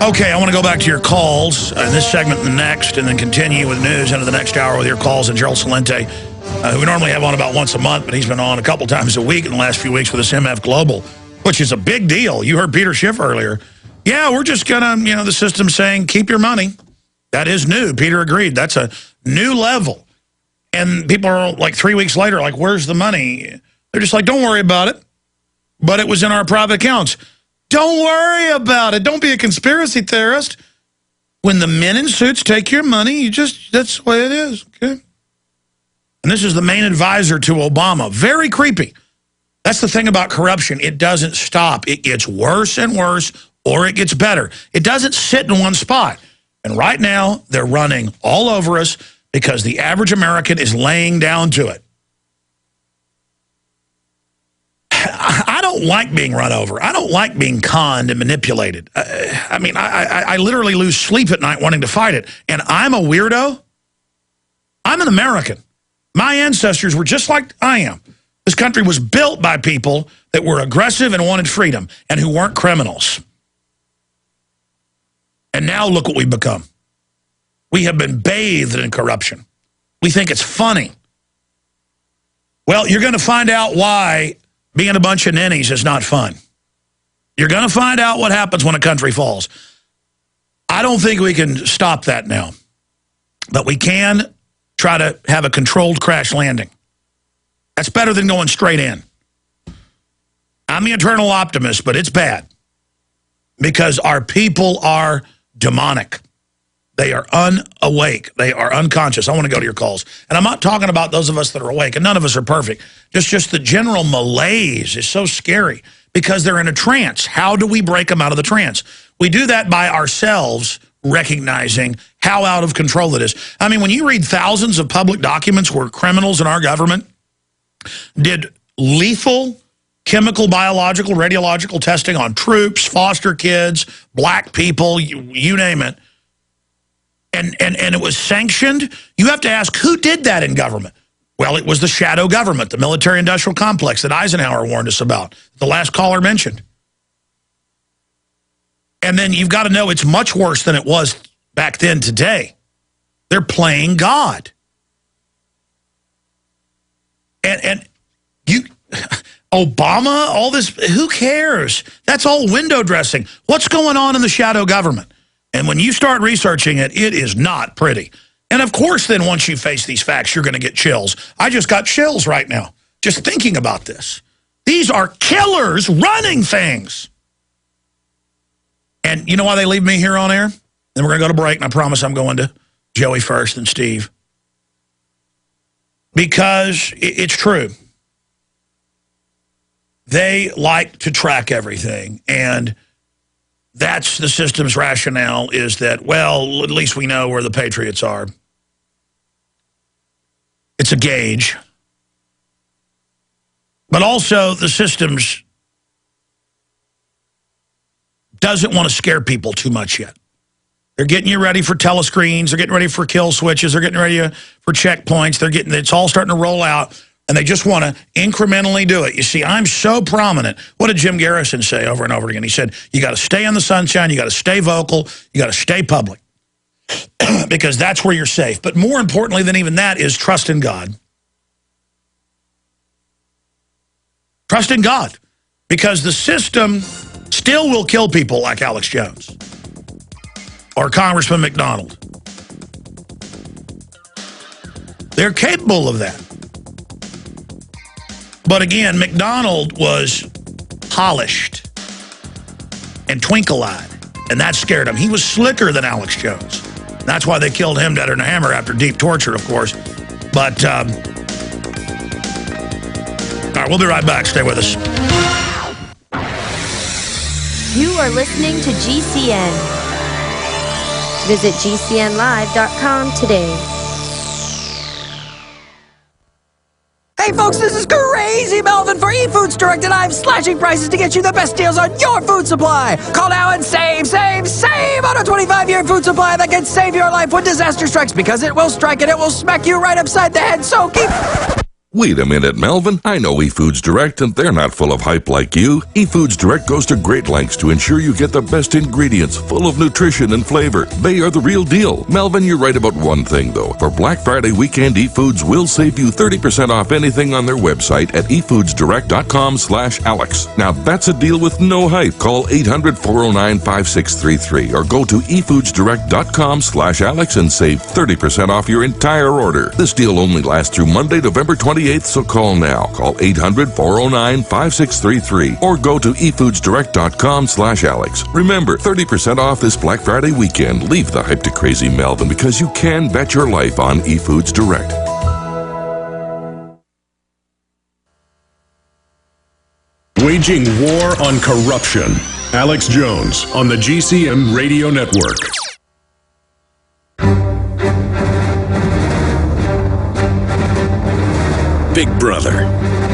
Okay, I want to go back to your calls in this segment and the next, and then continue with news into the next hour with your calls. And Gerald Celente, who we normally have on about once a month, but he's been on a couple times a week in the last few weeks with this MF Global, which is a big deal. You heard Peter Schiff earlier. Yeah, we're just going to, the system's saying, keep your money. That is new. Peter agreed. That's a new level. And people are like 3 weeks later, like, where's the money? They're just like, don't worry about it. But it was in our private accounts. Don't worry about it. Don't be a conspiracy theorist. When the men in suits take your money, that's the way it is, okay? And this is the main advisor to Obama. Very creepy. That's the thing about corruption. It doesn't stop. It gets worse and worse, or it gets better. It doesn't sit in one spot. And right now, they're running all over us because the average American is laying down to it. I don't like being run over. I don't like being conned and manipulated. I literally lose sleep at night wanting to fight it. And I'm a weirdo. I'm an American. My ancestors were just like I am. This country was built by people that were aggressive and wanted freedom and who weren't criminals. And now look what we've become. We have been bathed in corruption. We think it's funny. Well, you're going to find out why being a bunch of ninnies is not fun. You're going to find out what happens when a country falls. I don't think we can stop that now. But we can try to have a controlled crash landing. That's better than going straight in. I'm the eternal optimist, but it's bad. Because our people are demonic. They are unawake. They are unconscious. I want to go to your calls. And I'm not talking about those of us that are awake, and none of us are perfect. Just the general malaise is so scary because they're in a trance. How do we break them out of the trance? We do that by ourselves recognizing how out of control it is. I mean, when you read thousands of public documents where criminals in our government did lethal chemical, biological, radiological testing on troops, foster kids, black people, you name it, and it was sanctioned, you have to ask, who did that in government? Well, it was the shadow government, the military-industrial complex that Eisenhower warned us about, the last caller mentioned. And then you've got to know it's much worse than it was back then today. They're playing God. And you, Obama, all this, who cares? That's all window dressing. What's going on in the shadow government? And when you start researching it, it is not pretty. And of course, then once you face these facts, you're going to get chills. I just got chills right now, just thinking about this. These are killers running things. And you know why they leave me here on air? Then we're going to go to break, and I promise I'm going to Joey first and Steve. Because it's true. They like to track everything, and that's the system's rationale is that, well, at least we know where the Patriots are. It's a gauge. But also the system's doesn't want to scare people too much yet. They're getting you ready for telescreens. They're getting ready for kill switches. They're getting ready for checkpoints. It's all starting to roll out, and they just want to incrementally do it. You see, I'm so prominent. What did Jim Garrison say over and over again? He said, you got to stay in the sunshine. You got to stay vocal. You got to stay public because that's where you're safe. But more importantly than even that is trust in God. Trust in God, because the system still will kill people like Alex Jones or Congressman McDonald. They're capable of that. But again, McDonald was polished and twinkle-eyed, and that scared him. He was slicker than Alex Jones. That's why they killed him dead in a hammer after deep torture, of course. But, all right, we'll be right back. Stay with us. You are listening to GCN. Visit GCNlive.com today. Hey folks, this is Crazy Melvin for eFoods Direct, and I'm slashing prices to get you the best deals on your food supply. Call now and save on a 25-year food supply that can save your life when disaster strikes, because it will strike and it will smack you right upside the head, so keep Wait a minute, Melvin. I know eFoods Direct, and they're not full of hype like you. eFoods Direct goes to great lengths to ensure you get the best ingredients, full of nutrition and flavor. They are the real deal. Melvin, you're right about one thing, though. For Black Friday weekend, eFoods will save you 30% off anything on their website at efoodsdirect.com/Alex. Now, that's a deal with no hype. Call 800-409-5633 or go to efoodsdirect.com/Alex and save 30% off your entire order. This deal only lasts through Monday, November 28th, so call now. Call 800-409-5633 or go to efoodsdirect.com/Alex. Remember, 30% off this Black Friday weekend. Leave the hype to crazy Melvin, because you can bet your life on eFoods Direct. Waging war on corruption. Alex Jones on the GCN Radio Network. Big Brother,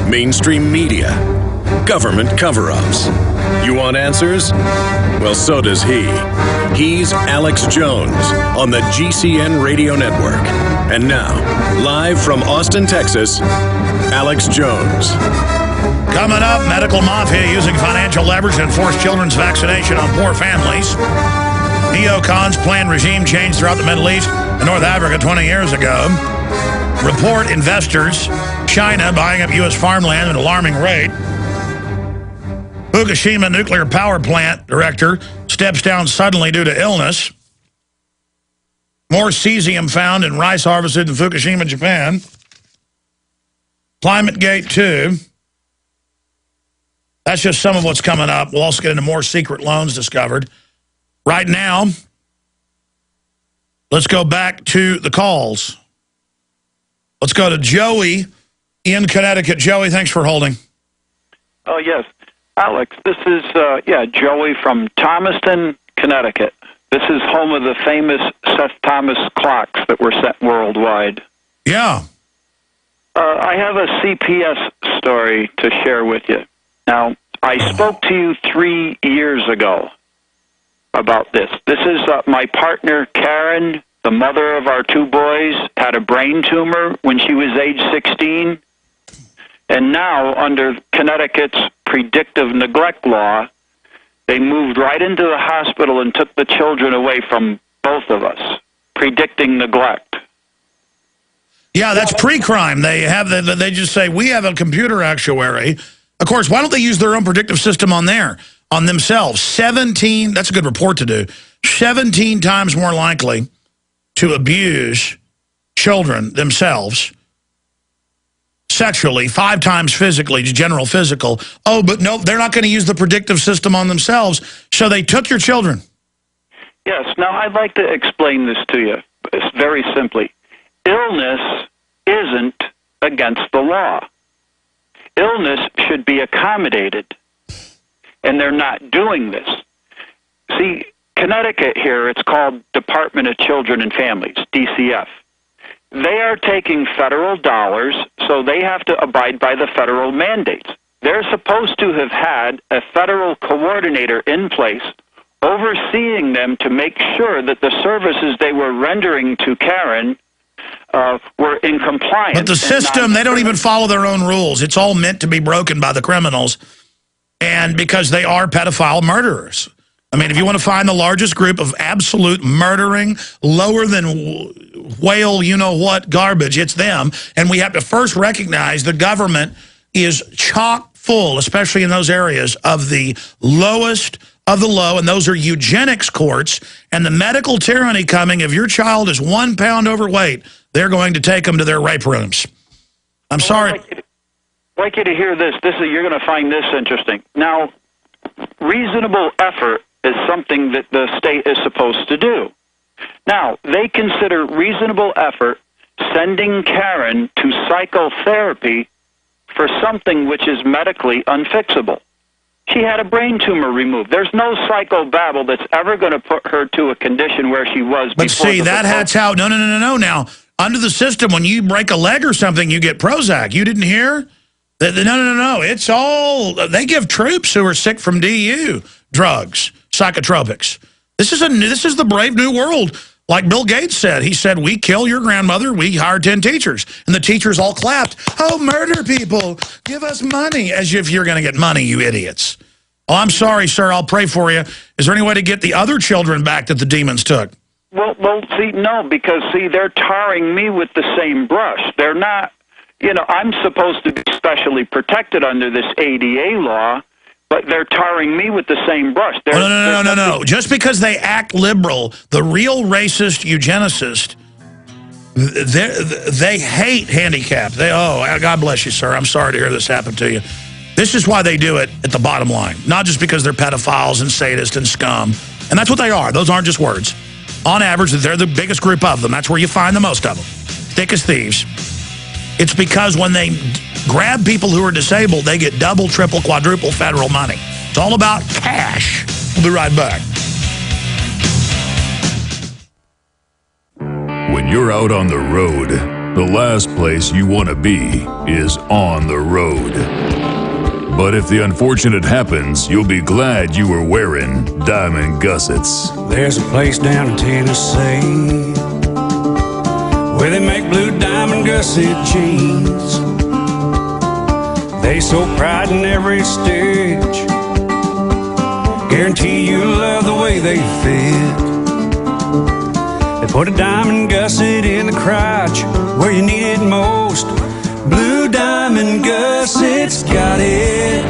mainstream media, government cover-ups. You want answers? Well, so does he. He's Alex Jones on the GCN Radio Network. And now, live from Austin, Texas, Alex Jones. Coming up, medical mafia using financial leverage to enforce children's vaccination on poor families. Neocons planned regime change throughout the Middle East and North Africa 20 years ago. Report investors, China buying up U.S. farmland at an alarming rate. Fukushima nuclear power plant director steps down suddenly due to illness. More cesium found in rice harvested in Fukushima, Japan. ClimateGate 2. That's just some of what's coming up. We'll also get into more secret loans discovered. Right now, let's go back to the calls. Let's go to Joey in Connecticut. Joey, thanks for holding. Oh, yes. Alex, this is, Joey from Thomaston, Connecticut. This is home of the famous Seth Thomas clocks that were sent worldwide. Yeah. I have a CPS story to share with you. Now, I spoke to you 3 years ago about this. This is my partner, Karen, the mother of our 2 boys, had a brain tumor when she was age 16. And now, under Connecticut's predictive neglect law, they moved right into the hospital and took the children away from both of us. Predicting neglect. Yeah, that's pre-crime. They just say, we have a computer actuary. Of course, why don't they use their own predictive system on themselves? 17, that's a good report to do, 17 times more likely to abuse children themselves sexually, 5 times physically, general physical. Oh, but no, they're not going to use the predictive system on themselves, so they took your children. Yes, now I'd like to explain this to you very simply. Illness isn't against the law. Illness should be accommodated, and they're not doing this. See, Connecticut here, it's called Department of Children and Families, DCF. They are taking federal dollars, so they have to abide by the federal mandates. They're supposed to have had a federal coordinator in place overseeing them to make sure that the services they were rendering to Karen were in compliance. But the system, they don't even follow their own rules. It's all meant to be broken by the criminals, and because they are pedophile murderers. I mean, if you want to find the largest group of absolute murdering, lower than whale you-know-what garbage, it's them. And we have to first recognize the government is chock full, especially in those areas, of the lowest of the low, and those are eugenics courts, and the medical tyranny coming. If your child is 1 pound overweight, they're going to take them to their rape rooms. I'm sorry. I'd like you to hear this. You're going to find this interesting. Now, reasonable effort is something that the state is supposed to do. Now, they consider reasonable effort sending Karen to psychotherapy for something which is medically unfixable. She had a brain tumor removed. There's no psychobabble that's ever going to put her to a condition where she was before. But see, that's how, no. Now, under the system, when you break a leg or something, you get Prozac. You didn't hear? No. It's all, they give troops who are sick from DU drugs, psychotropics. This is the brave new world Like Bill Gates said, he said, we kill your grandmother, we hire 10 teachers. And the teachers all clapped. Oh, murder people, give us money. As if you're going to get money, you idiots. Oh, I'm sorry, sir, I'll pray for you. Is there any way to get the other children back that the demons took? Well, see, no, because, see, they're tarring me with the same brush. They're not, you know, I'm supposed to be specially protected under this ADA law, but they're tarring me with the same brush. No. Just because they act liberal, the real racist eugenicist, they hate handicap. God bless you, sir. I'm sorry to hear this happen to you. This is why they do it at the bottom line. Not just because they're pedophiles and sadists and scum. And that's what they are. Those aren't just words. On average, they're the biggest group of them. That's where you find the most of them. Thick as thieves. It's because when they grab people who are disabled, they get double, triple, quadruple federal money. It's all about cash. We'll be right back. When you're out on the road, the last place you want to be is on the road. But if the unfortunate happens, you'll be glad you were wearing diamond gussets. There's a place down in Tennessee where they make blue diamond gusset jeans. They so pride in every stitch, guarantee you'll love the way they fit. They put a diamond gusset in the crotch where you need it most. Blue diamond gussets got it,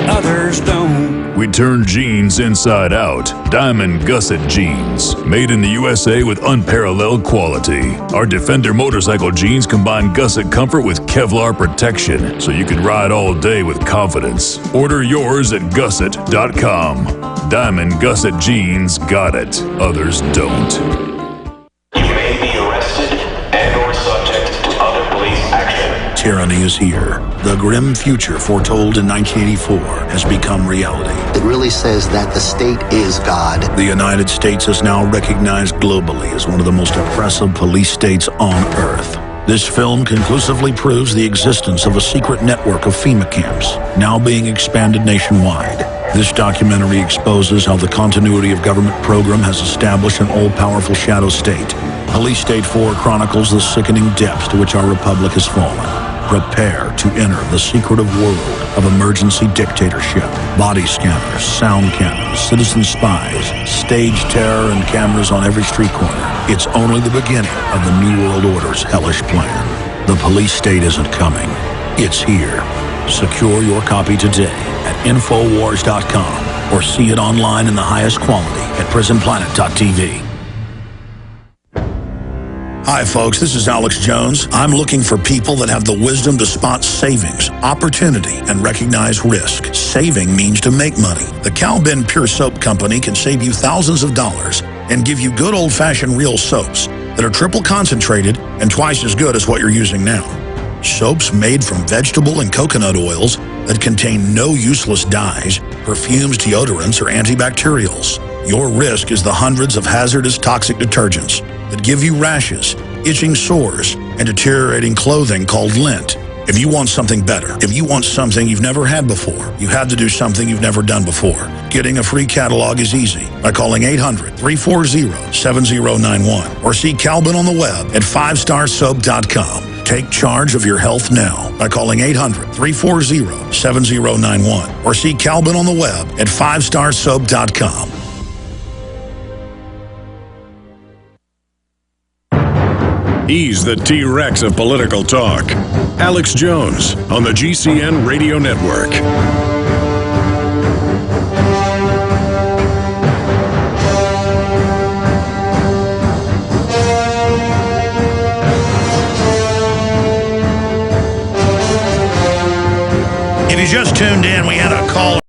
others don't. We turn jeans inside out. Diamond gusset jeans. Made in the USA with unparalleled quality. Our Defender motorcycle jeans combine gusset comfort with Kevlar protection, so you can ride all day with confidence. Order yours at gusset.com. Diamond gusset jeans got it, others don't. You may be arrested and/or subject to other police action. Tyranny is here. The grim future foretold in 1984 has become reality. It really says that the state is God. The United States is now recognized globally as one of the most oppressive police states on Earth. This film conclusively proves the existence of a secret network of FEMA camps, now being expanded nationwide. This documentary exposes how the continuity of government program has established an all-powerful shadow state. Police State 4 chronicles the sickening depths to which our republic has fallen. Prepare to enter the secretive world of emergency dictatorship. Body scanners, sound cannons, citizen spies, stage terror, and cameras on every street corner. It's only the beginning of the New World Order's hellish plan. The police state isn't coming. It's here. Secure your copy today at Infowars.com or see it online in the highest quality at PrisonPlanet.tv. Hi, folks. This is Alex Jones. I'm looking for people that have the wisdom to spot savings, opportunity, and recognize risk. Saving means to make money. The Cal Ben Pure Soap Company can save you thousands of dollars and give you good old-fashioned real soaps that are triple concentrated and twice as good as what you're using now. Soaps made from vegetable and coconut oils that contain no useless dyes, perfumes, deodorants, or antibacterials. Your risk is the hundreds of hazardous toxic detergents that give you rashes, itching sores, and deteriorating clothing called lint. If you want something better, if you want something you've never had before, you have to do something you've never done before. Getting a free catalog is easy by calling 800-340-7091 or see Calvin on the web at 5starsoap.com. Take charge of your health now by calling 800-340-7091 or see Calvin on the web at 5starsoap.com. He's the T-Rex of political talk. Alex Jones on the GCN Radio Network. If you just tuned in, we had a caller